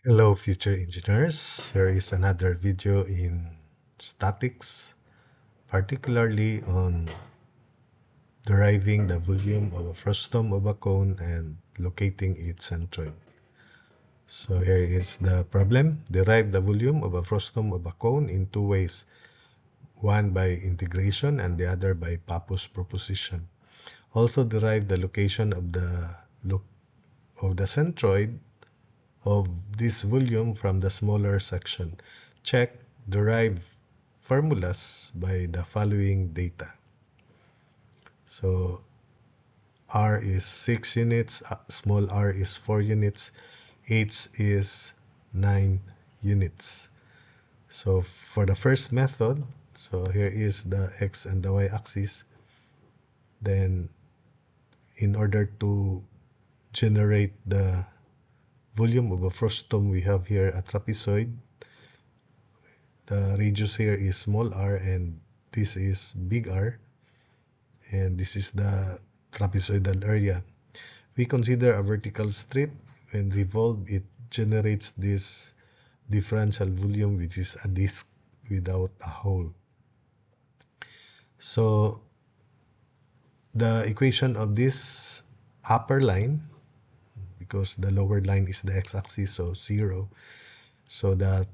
Hello, future engineers. Here is another video in statics, particularly on deriving the volume of a frustum of a cone and locating its centroid. So here is the problem. Derive the volume of a frustum of a cone in two ways, one by integration and the other by Pappus proposition. Also derive the location of the centroid of this volume from the smaller section. Check derive formulas by the following data. So R is 6 units, small r is 4 units, h is 9 units. So for the first method, so here is the x and the y axis. Then in order to generate the volume of a frustum, we have here a trapezoid. The radius here is small r and this is big R, and this is the trapezoidal area. We consider a vertical strip. When revolved, it generates this differential volume, which is a disk without a hole. So the equation of this upper line, because the lower line is the x-axis, so 0. So the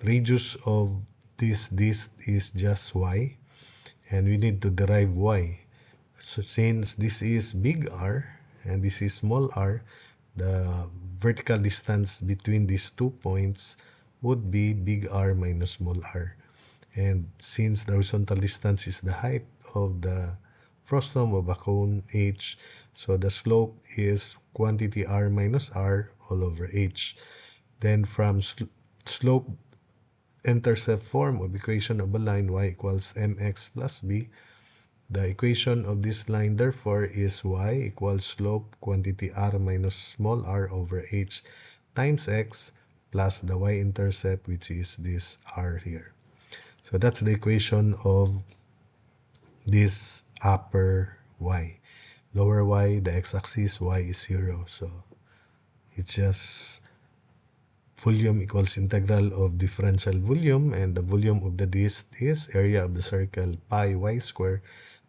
radius of this disk is just y, and we need to derive y. So since this is big R and this is small r, the vertical distance between these 2 points would be big R minus small r. And since the horizontal distance is the height of the frustum of a cone h, so the slope is quantity r minus r all over h. Then from slope intercept form of equation of a line y equals mx plus b, the equation of this line therefore is y equals slope quantity r minus small r over h times x plus the y-intercept, which is this r here. So that's the equation of this upper y. Lower y, the x-axis, y is 0. So it's just volume equals integral of differential volume, and the volume of the disk is area of the circle pi y square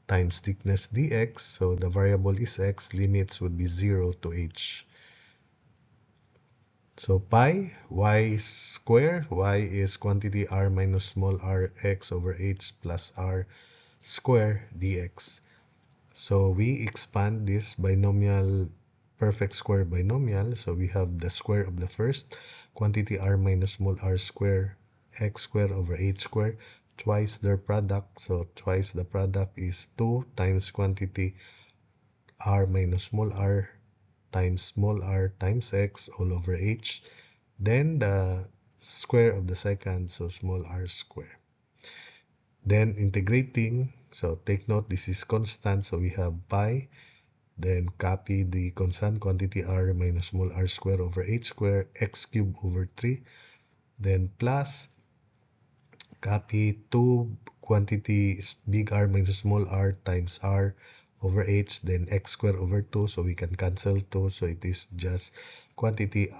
times thickness dx. So the variable is x, limits would be 0 to h. So pi y square, y is quantity r minus small r x over h plus r square dx. So we expand this binomial, perfect square binomial. So we have the square of the first, quantity r minus small r square x square over h square, twice their product. So twice the product is 2 times quantity r minus small r times x all over h. Then the square of the second, so small r square. Then integrating, so take note this is constant, so we have pi. Then copy the constant quantity r minus small r square over h square, x cubed over 3. Then plus, copy 2 quantity big R minus small r times r over h, then x square over 2. So we can cancel 2. So it is just quantity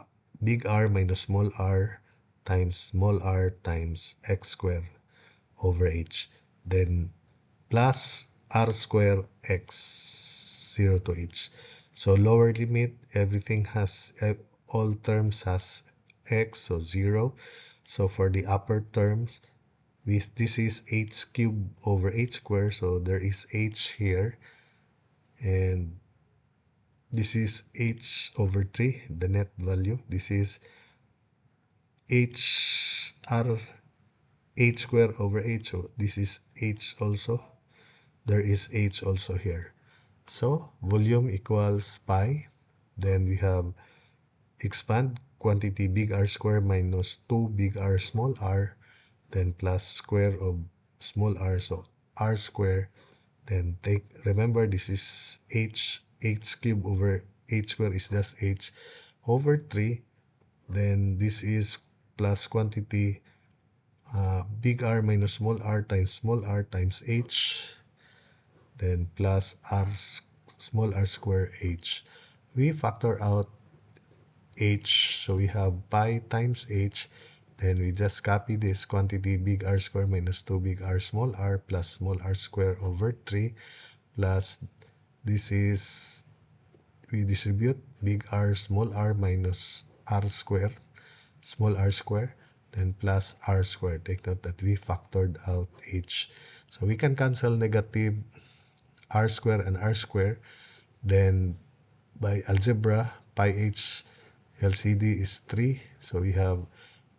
big R minus small r times x square over h. Then plus r square x 0 to h. So lower limit, everything has, all terms has x, so 0. So for the upper terms, this is h cubed over h square, so there is h here, and this is h over 3, the net value. This is h r h square over h, so this is h also. There is h also here. So volume equals pi. Then we have expand quantity big R square minus 2 big R small r, then plus square of small r, so r square. Then remember this is h cubed over h square is just h over 3. Then this is plus quantity big R minus small r times h, then plus r small r square h. We factor out h, so we have pi times h. Then we just copy this quantity big R square minus 2 big R small r plus small r square over 3 plus this is, we distribute big R small r minus r square, small r square, then plus r square. Take note that we factored out h. So we can cancel negative r square and r square. Then by algebra, pi h LCD is 3. So we have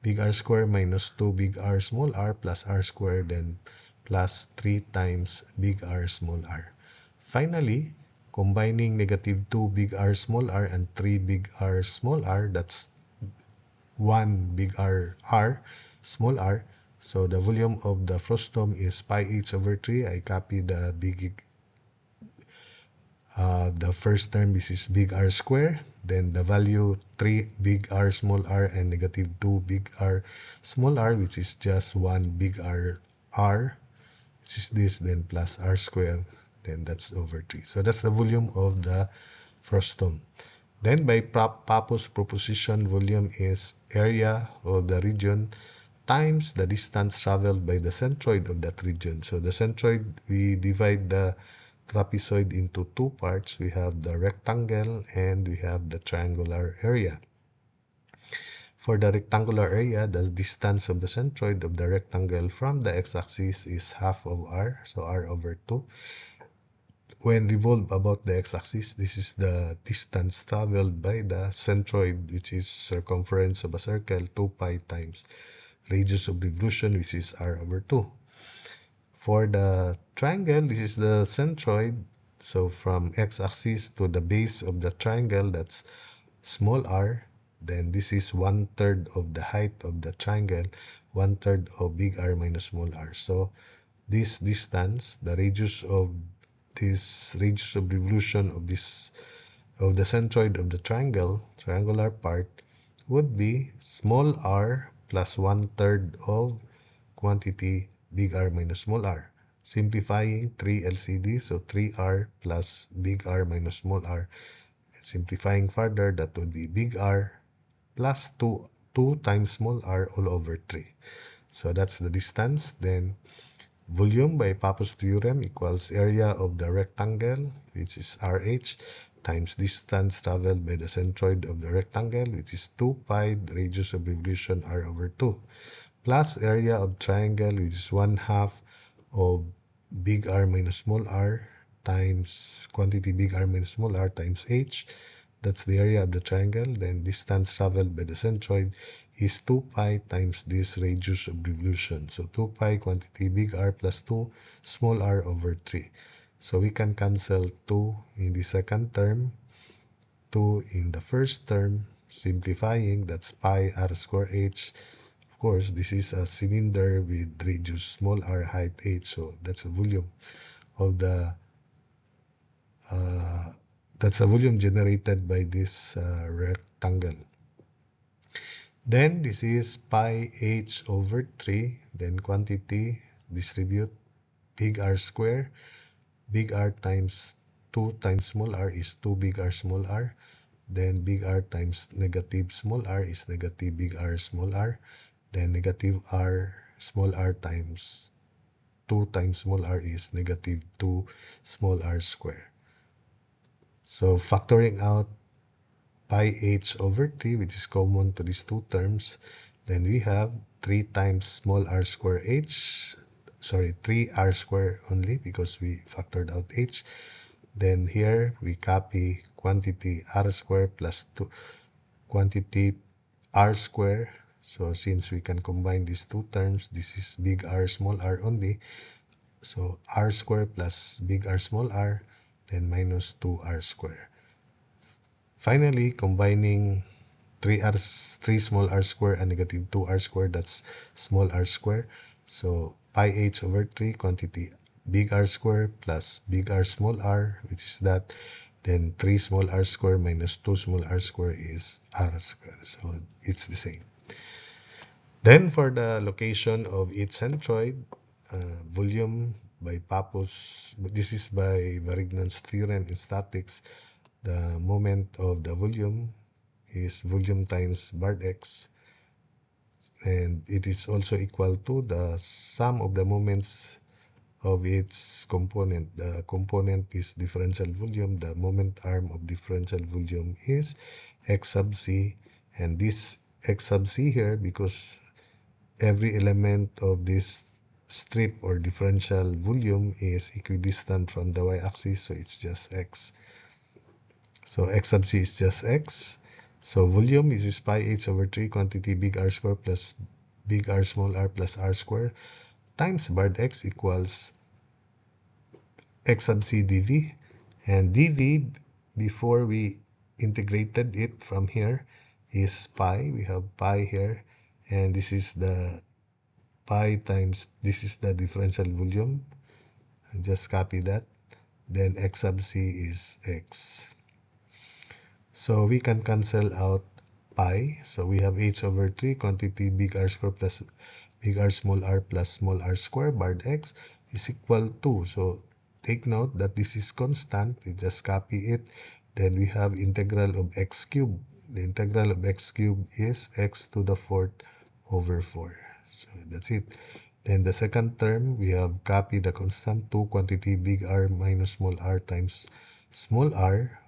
big R square minus 2 big R small r plus r square, then plus 3 times big R small r. Finally, combining negative 2 big R small r and 3 big R small r, that's 1 big R small r. So the volume of the frustum is pi h over 3. I copy the the first term, this is big R square, then the value 3 big R small r and negative 2 big R small r, which is just 1 big R, which is this, then plus r square, then that's over 3. So that's the volume of the frustum. Then by Pappus proposition, volume is area of the region times the distance traveled by the centroid of that region. So the centroid, we divide the trapezoid into two parts. We have the rectangle and we have the triangular area. For the rectangular area, the distance of the centroid of the rectangle from the x-axis is half of r, so r over 2. When revolved about the x-axis, this is the distance traveled by the centroid, which is circumference of a circle, 2 pi times radius of revolution, which is r over 2. For the triangle, this is the centroid. So from x-axis to the base of the triangle, that's small r. Then this is 1/3 of the height of the triangle, 1/3 of big R minus small r. So this distance, the radius of revolution of the centroid of the triangular part, would be small r plus 1/3 of quantity big R minus small r. Simplifying 3 LCD, so 3r plus big R minus small r. Simplifying further, that would be big R plus 2 times small r all over 3. So that's the distance. Then volume by Pappus theorem equals area of the rectangle, which is RH, times distance traveled by the centroid of the rectangle, which is 2 pi radius of revolution r over 2, plus area of triangle, which is 1/2 of big R minus small r times quantity big R minus small r times h. That's the area of the triangle. Then distance traveled by the centroid is 2 pi times this radius of revolution. So 2 pi quantity big R plus 2 small r over 3. So we can cancel 2 in the second term, 2 in the first term. Simplifying, that's pi r square h. Of course, this is a cylinder with radius small r, height h. So that's a volume of the that's a volume generated by this rectangle. Then this is pi h over 3. Then quantity, distribute big R square. Big R times 2 times small r is 2 big R small r. Then big R times negative small r is negative big R small r. Then negative r small r times 2 times small r is negative 2 small r square. So factoring out pi h over 3, which is common to these two terms, then we have 3 times small r square h, sorry, 3r square only because we factored out h. Then here we copy quantity r square plus 2 quantity r square. So since we can combine these two terms, this is big R small r only. So r square plus big R small r, then minus 2r square. Finally, combining 3 small r square and negative 2r square, that's small r square. So pi h over 3 quantity big R square plus big R small r, which is that. Then 3 small r square minus 2 small r square is r square. So it's the same. Then for the location of each centroid, volume by Pappus, this is by Varignon's theorem in statics. The moment of the volume is volume times barred x, and it is also equal to the sum of the moments of its component. The component is differential volume. The moment arm of differential volume is x sub c, and this x sub c here, because every element of this strip or differential volume is equidistant from the y-axis, so it's just x. So x sub c is just x. So volume is pi h over 3 quantity big R square plus big R small r plus r square times barred x equals x sub c dv. And dv, before we integrated it from here, is pi. We have pi here, and this is the pi times, this is the differential volume. And just copy that. Then x sub c is x. So we can cancel out pi. So we have h over 3 quantity big R square plus big R small r plus small r square barred x is equal to, so take note that this is constant. We just copy it. Then we have integral of x cubed. The integral of x cubed is x to the fourth over 4. So that's it. Then the second term, we have copy the constant 2 quantity big R minus small r times small r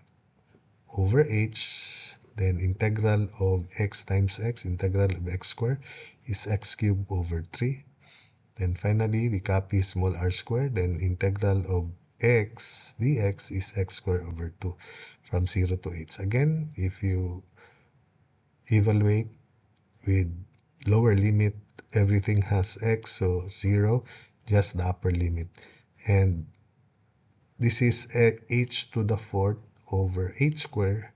over h. Then integral of x times x, integral of x squared is x cubed over 3. Then finally, we copy small r squared. Then integral of x dx is x squared over 2 from 0 to h. Again, if you evaluate with lower limit, everything has x, so 0, just the upper limit. And this is h to the fourth over h squared.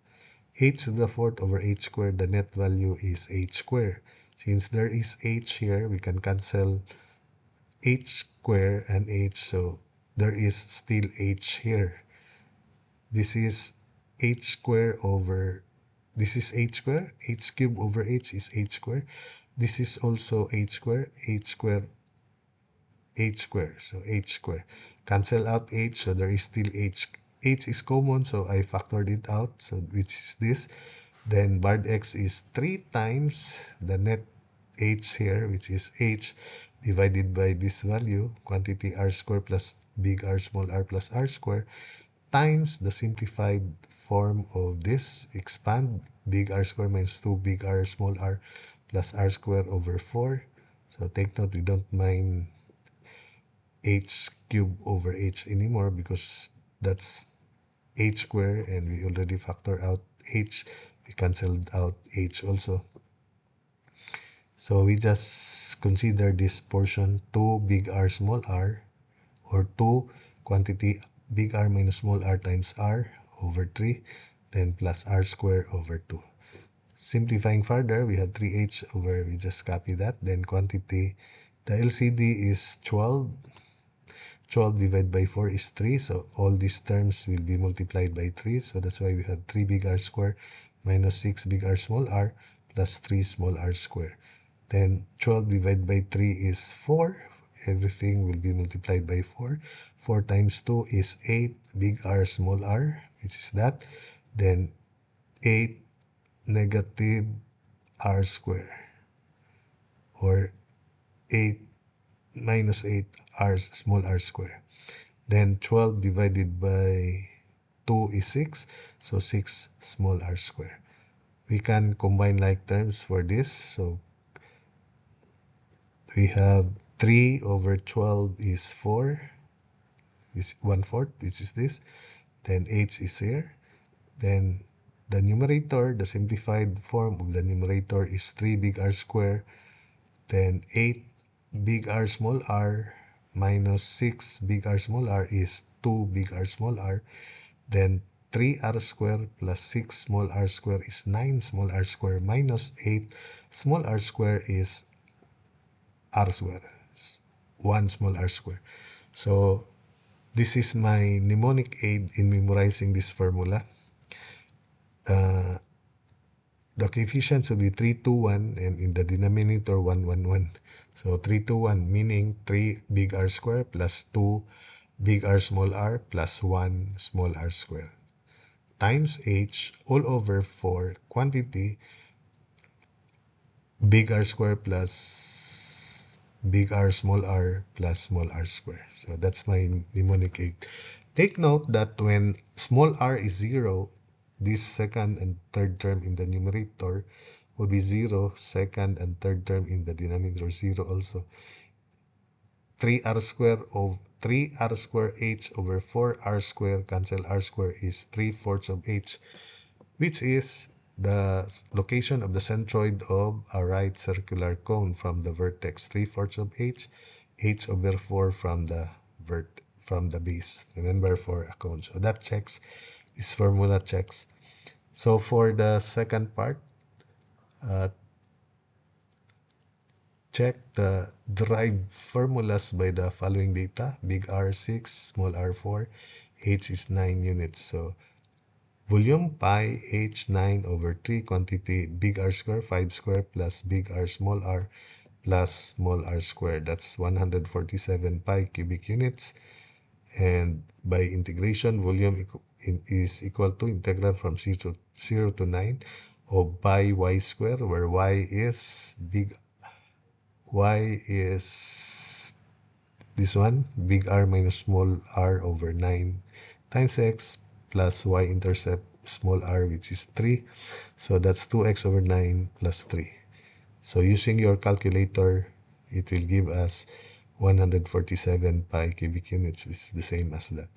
H to the fourth over h squared, the net value is h squared. Since there is h here, we can cancel h squared and h, so there is still h here. This is h squared over, this is h squared, h cubed over h is h squared. This is also h squared, h squared, h squared, so h squared. Cancel out h, so there is still h. H is common, so I factored it out, so which is this. Then barred x is 3 times the net h here, which is h divided by this value, quantity r squared plus big R small r plus r squared, times the simplified form of this, expand big R squared minus 2 big R small r plus r squared over 4. So take note, we don't mind h cubed over h anymore because that's h squared, and we already factor out h. We canceled out h also. So we just consider this portion 2 big R small r, or 2 quantity big R minus small r times r over 3, then plus r squared over 2. Simplifying further, we have 3h over, we just copy that. Then quantity, the LCD is 12. 12 divided by 4 is 3, so all these terms will be multiplied by 3. So that's why we have 3 big R squared minus 6 big R small r plus 3 small r squared. Then 12 divided by 3 is 4. Everything will be multiplied by 4. 4 times 2 is 8 big R small r, which is that. Then 8 negative r squared, or 8 minus 8 r small r squared. Then 12 divided by 2 is 6, so 6 small r squared. We can combine like terms for this, so we have 3 over 12 is 4, is 1/4, which is this. Then h is here. Then the numerator, the simplified form of the numerator is 3 big R squared, then 8 big R small r minus 6 big R small r is 2 big R small r. Then 3r squared plus 6 small r squared is 9 small r squared minus 8 small r squared is r squared, 1 small r squared. So this is my mnemonic aid in memorizing this formula. The coefficients will be 3, 2, 1, and in the denominator 1, 1, 1. So 3, 2, 1 meaning 3 big R squared plus 2 big R small r plus 1 small r squared. times h all over 4 quantity big R square plus big R plus small r square. So that's my mnemonic 8. Take note that when small r is 0, this second and third term in the numerator will be 0, second and third term in the denominator 0 also. 3r square of 3r square h over 4r square cancel r square is 3/4 of h, which is the location of the centroid of a right circular cone from the vertex. 3/4 of h over 4 from the base. Remember, for a cone. So that checks, this formula checks. So for the second part, check the derived formulas by the following data. Big R 6, small r 4, h is 9 units. So volume pi h 9 over 3 quantity big R square 5 square plus big R small r plus small r square. That's 147 pi cubic units. And by integration, volume is equal to integral from 0 to 9 of pi y square, where y is this one, big R minus small r over 9 times x plus y-intercept small r, which is 3. So that's 2x over 9 plus 3. So using your calculator, it will give us 147 pi cubic units, which is the same as that.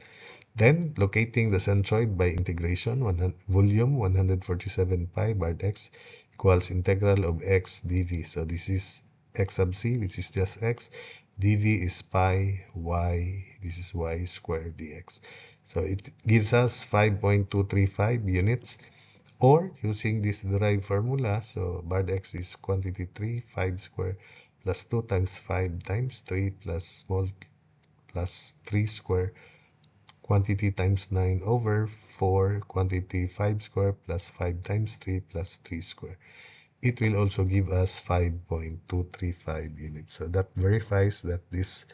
Then locating the centroid by integration, volume 147 pi bar x equals integral of x dv. So this is x sub c, which is just x. dv is pi y, this is y squared dx. So it gives us 5.235 units. Or using this derived formula, so bar x is quantity 3, 5 square plus 2 times 5 times 3 plus small plus 3 square quantity times 9 over 4 quantity 5 square plus 5 times 3 plus 3 square. It will also give us 5.235 units. So that verifies that this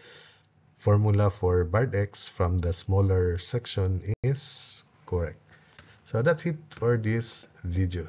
formula for bar x from the smaller section is correct. So that's it for this video.